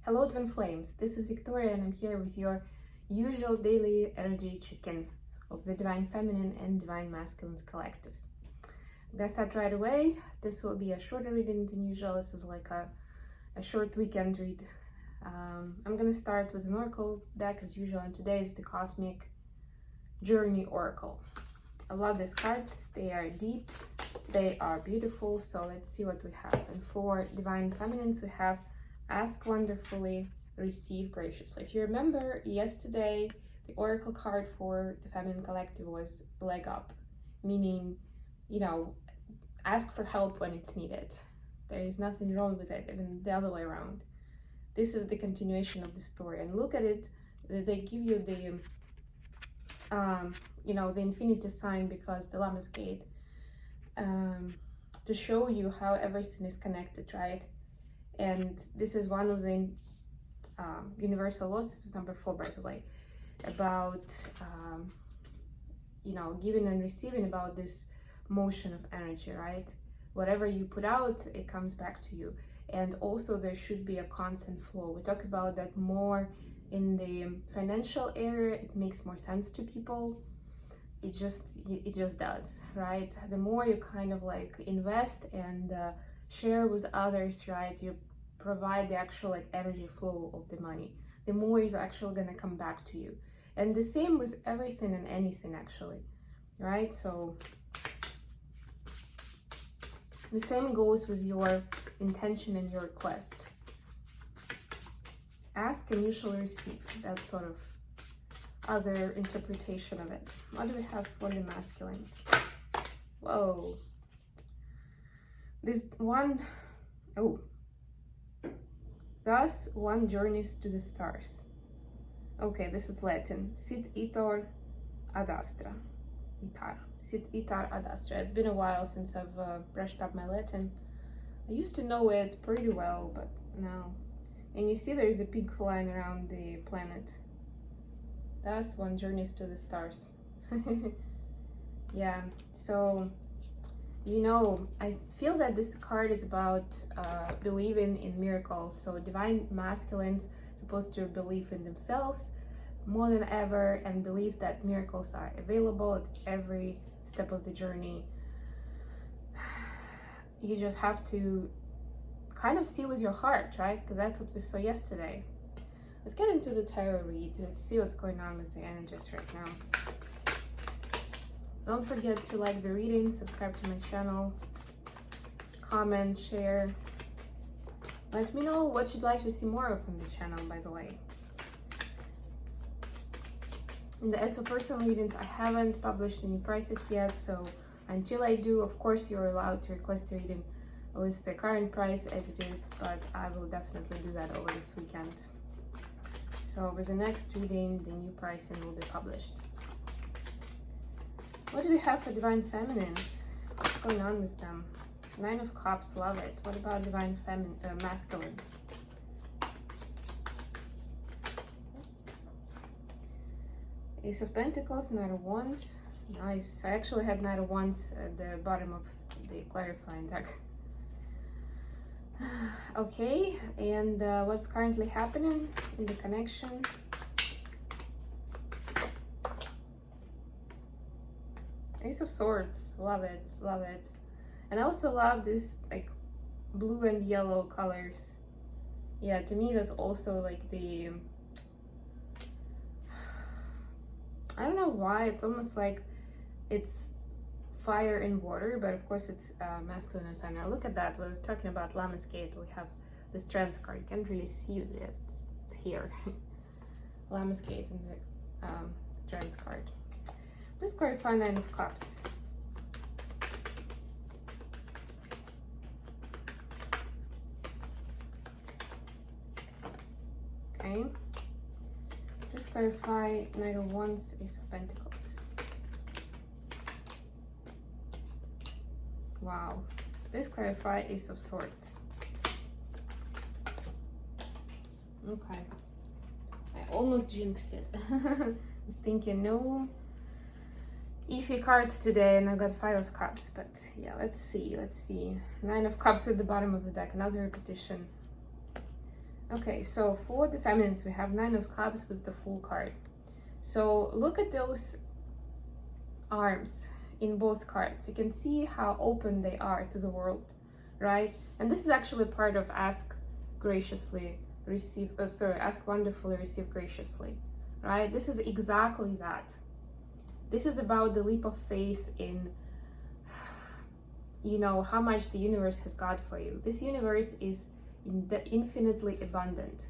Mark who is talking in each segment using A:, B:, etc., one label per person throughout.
A: Hello Twin Flames, this is Victoria and I'm here with your usual daily energy check-in of the Divine Feminine and Divine Masculine collectives. I'm gonna start right away. This will be a shorter reading than usual. This is like a short weekend read. I'm gonna start with an oracle deck as usual, and today is the Cosmic Journey Oracle. I love these cards. They are deep, they are beautiful, so let's see what we have. And for Divine Feminines we have Ask wonderfully, receive graciously. If you remember yesterday, the oracle card for the feminine collective was leg up, meaning, ask for help when it's needed. There is nothing wrong with it, even the other way around. This is the continuation of the story, and look at it. They give you the the infinity sign, because the Lammas gate, to show you how everything is connected, right? And this is one of the universal laws. This is number 4, by the way, about giving and receiving, about this motion of energy, right? Whatever you put out, it comes back to you. And also there should be a constant flow. We talk about that more in the financial area. It makes more sense to people. It just does, right? The more you kind of like invest and share with others, right, you provide the actual energy flow of the money, the more is actually going to come back to you. And the same with everything and anything, actually, right? So the same goes with your intention and your request. Ask and you shall receive. That's sort of other interpretation of it. What do we have for the masculines? Whoa. This one, thus one journeys to the stars. Okay, this is Latin. Sit itor ad astra. Sit itar ad astra. It's been a while since I've brushed up my Latin. I used to know it pretty well, but now. And you see there's a pig flying around the planet. Thus one journeys to the stars. Yeah, so I feel that this card is about believing in miracles. So divine masculines supposed to believe in themselves more than ever and believe that miracles are available at every step of the journey. You just have to kind of see with your heart, right? Because that's what we saw yesterday. Let's get into the tarot read. Let's see what's going on with the energies right now. Don't forget to like the reading, subscribe to my channel, comment, share. Let me know what you'd like to see more of on the channel, by the way. In the SO personal readings, I haven't published any prices yet, so until I do, of course, you're allowed to request a reading with the current price as it is, but I will definitely do that over this weekend. So with the next reading, the new pricing will be published. What do we have for Divine Feminines? What's going on with them? 9 of Cups, love it. What about Divine Masculines? Ace of Pentacles, Knight of Wands. Nice. I actually had Knight of Wands at the bottom of the clarifying deck. Okay, and what's currently happening in the connection? Ace of Swords, love it, love it. And I also love this like blue and yellow colors. Yeah, to me that's also like the, I don't know why, it's almost like it's fire and water, but of course it's masculine and feminine. Look at that, we're talking about Lammas gate. We have this trans card. You can't really see it, it's here. Lammas gate and the trans card. Let's clarify 9 of Cups. Okay. Let's clarify Knight of Wands, Ace of Pentacles. Wow. Let's clarify Ace of Swords. Okay. I almost jinxed it. I was thinking, no iffy cards today, and I got 5 of Cups, but yeah, let's see. 9 of Cups at the bottom of the deck, another repetition. Okay, so for the feminines, we have Nine of Cups with the Fool card. So look at those arms in both cards. You can see how open they are to the world, right? And this is actually part of ask graciously, receive, ask wonderfully, receive graciously, right? This is exactly that. This is about the leap of faith in, you know, how much the universe has got for you. This universe is infinitely abundant,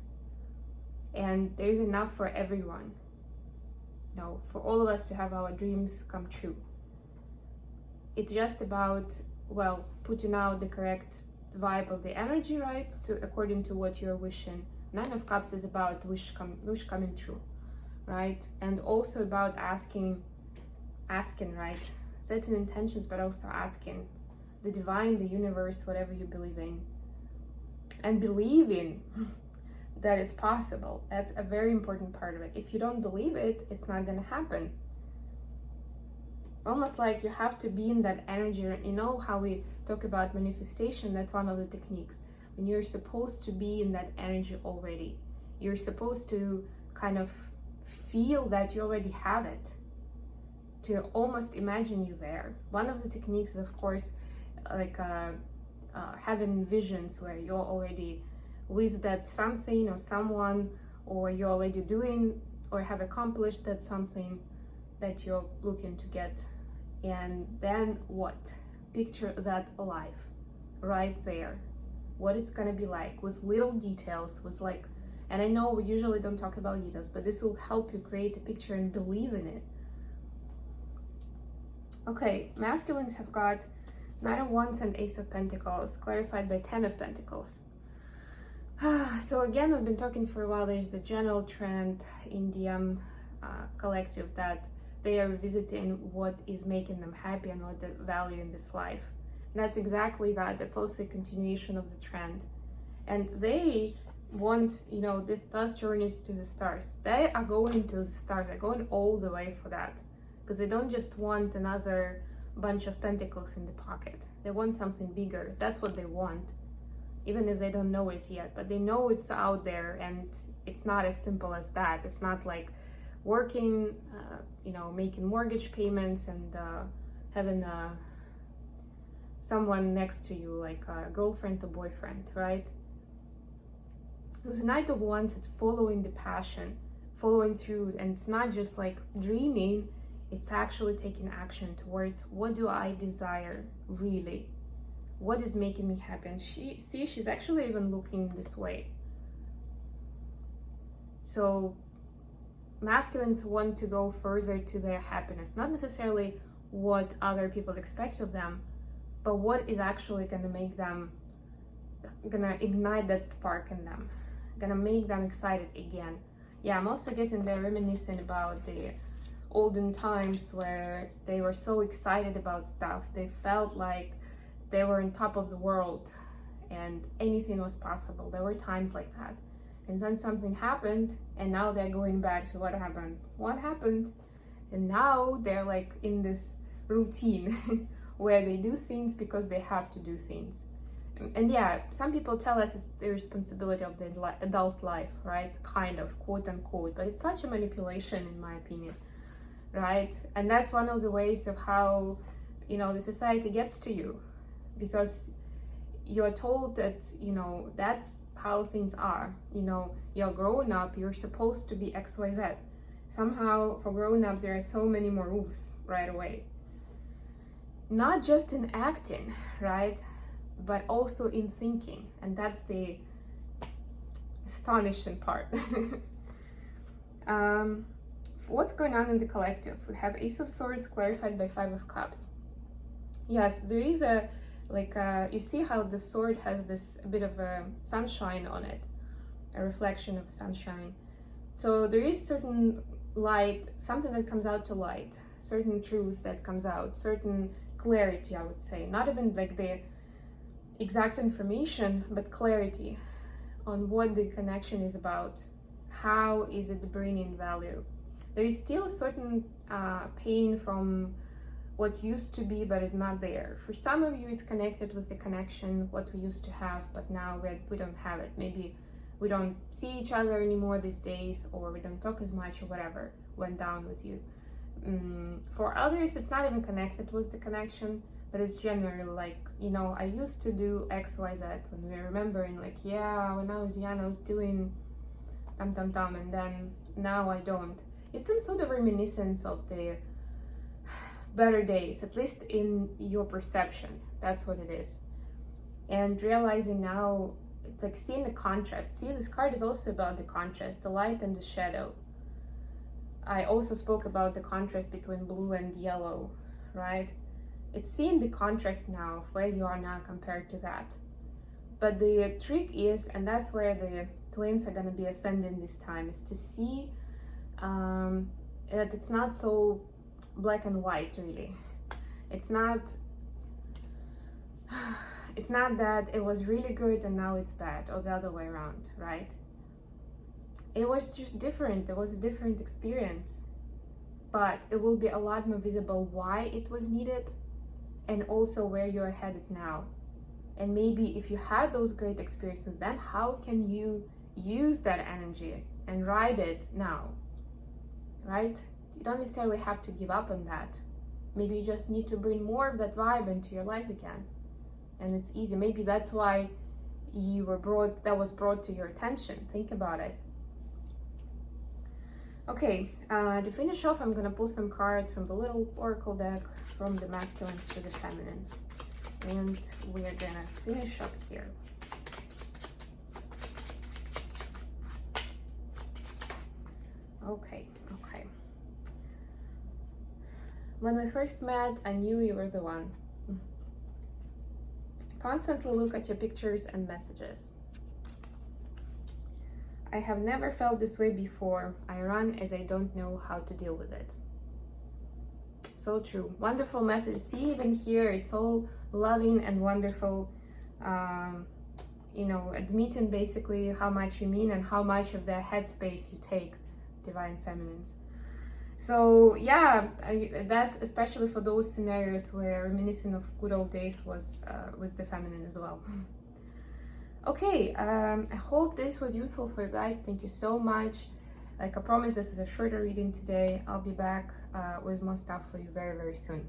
A: and there's enough for everyone. You know, for all of us to have our dreams come true. It's just about, well, putting out the correct vibe of the energy, right, according to what you're wishing. Nine of Cups is about wish coming true, right? And also about asking, right? Setting intentions, but also asking the divine, the universe, whatever you believe in, and believing that it's possible. That's a very important part of it. If you don't believe it, it's not going to happen. Almost like you have to be in that energy. You know how we talk about manifestation? That's one of the techniques. When you're supposed to be in that energy already, you're supposed to kind of feel that you already have it, to almost imagine you there. One of the techniques is, of course, like having visions where you're already with that something or someone, or you're already doing or have accomplished that something that you're looking to get. And then what? Picture that alive right there, what it's gonna be like, with little details, with like, and I know we usually don't talk about details, but this will help you create a picture and believe in it. Okay, masculines have got Knight of Wands and Ace of Pentacles, clarified by 10 of Pentacles. So again, we've been talking for a while. There's a general trend in DM collective that they are revisiting what is making them happy and what they value in this life. And that's exactly that. That's also a continuation of the trend. And they want, you know, those journeys to the stars. They are going to the stars. They're going all the way for that. Because they don't just want another bunch of pentacles in the pocket. They want something bigger. That's what they want, even if they don't know it yet. But they know it's out there, and it's not as simple as that. It's not like working, you know, making mortgage payments and having someone next to you, like a girlfriend or boyfriend, right? With Knight of Wands, it's following the passion, following through, and it's not just like dreaming. It's actually taking action towards, what do I desire really? What is making me happy? And she's actually even looking this way. So masculines want to go further to their happiness, not necessarily what other people expect of them, but what is actually gonna make them, gonna ignite that spark in them, gonna make them excited again. Yeah, I'm also getting there reminiscing about the olden times where they were so excited about stuff. They felt like they were on top of the world and anything was possible. There were times like that. And then something happened, and now they're going back to what happened. What happened? And now they're like in this routine where they do things because they have to do things. And yeah, some people tell us it's the responsibility of the adult life, right? Kind of, quote unquote. But it's such a manipulation, in my opinion. Right? And that's one of the ways of how, you know, the society gets to you, because you're told that, you know, that's how things are. You know, you're grown up, you're supposed to be XYZ. Somehow for grown-ups there are so many more rules right away. Not just in acting, right? But also in thinking. And that's the astonishing part. What's going on in the collective? We have Ace of Swords clarified by 5 of Cups. Yes, there is a, like, you see how the sword has this bit of a sunshine on it, a reflection of sunshine. So there is certain light, something that comes out to light, certain truth that comes out, certain clarity, I would say. Not even like the exact information, but clarity on what the connection is about. How is it bringing value? There is still certain pain from what used to be but is not there. For some of you, it's connected with the connection, what we used to have, but now we don't have it. Maybe we don't see each other anymore these days, or we don't talk as much, or whatever went down with you. For others, it's not even connected with the connection, but it's generally like, you know, I used to do X, Y, Z, when we're remembering, like, yeah, when I was young, I was doing tam, and then now I don't. It's some sort of reminiscence of the better days, at least in your perception. That's what it is. And realizing now, it's like seeing the contrast. See, this card is also about the contrast, the light and the shadow. I also spoke about the contrast between blue and yellow, right? It's seeing the contrast now of where you are now compared to that. But the trick is, and that's where the twins are going to be ascending this time, is to see that it's not so black and white, really. It's not that it was really good and now it's bad, or the other way around, right? It was just different. It was a different experience, but it will be a lot more visible why it was needed, and also where you're headed now. And maybe if you had those great experiences, then how can you use that energy and ride it now, right? You don't necessarily have to give up on that. Maybe you just need to bring more of that vibe into your life again. And it's easy. Maybe that's why that was brought to your attention. Think about it. Okay, to finish off, I'm gonna pull some cards from the little oracle deck, from the masculines to the feminines. And we're gonna finish up here. Okay. When we first met, I knew you were the one. Constantly look at your pictures and messages. I have never felt this way before. I run as I don't know how to deal with it. So true. Wonderful message. See, even here, it's all loving and wonderful. You know, admitting basically how much you mean and how much of the headspace you take, divine feminines. So yeah, that's especially for those scenarios where reminiscing of good old days was the feminine as well. Okay, I hope this was useful for you guys. Thank you so much. Like I promised, this is a shorter reading today. I'll be back with more stuff for you very, very soon.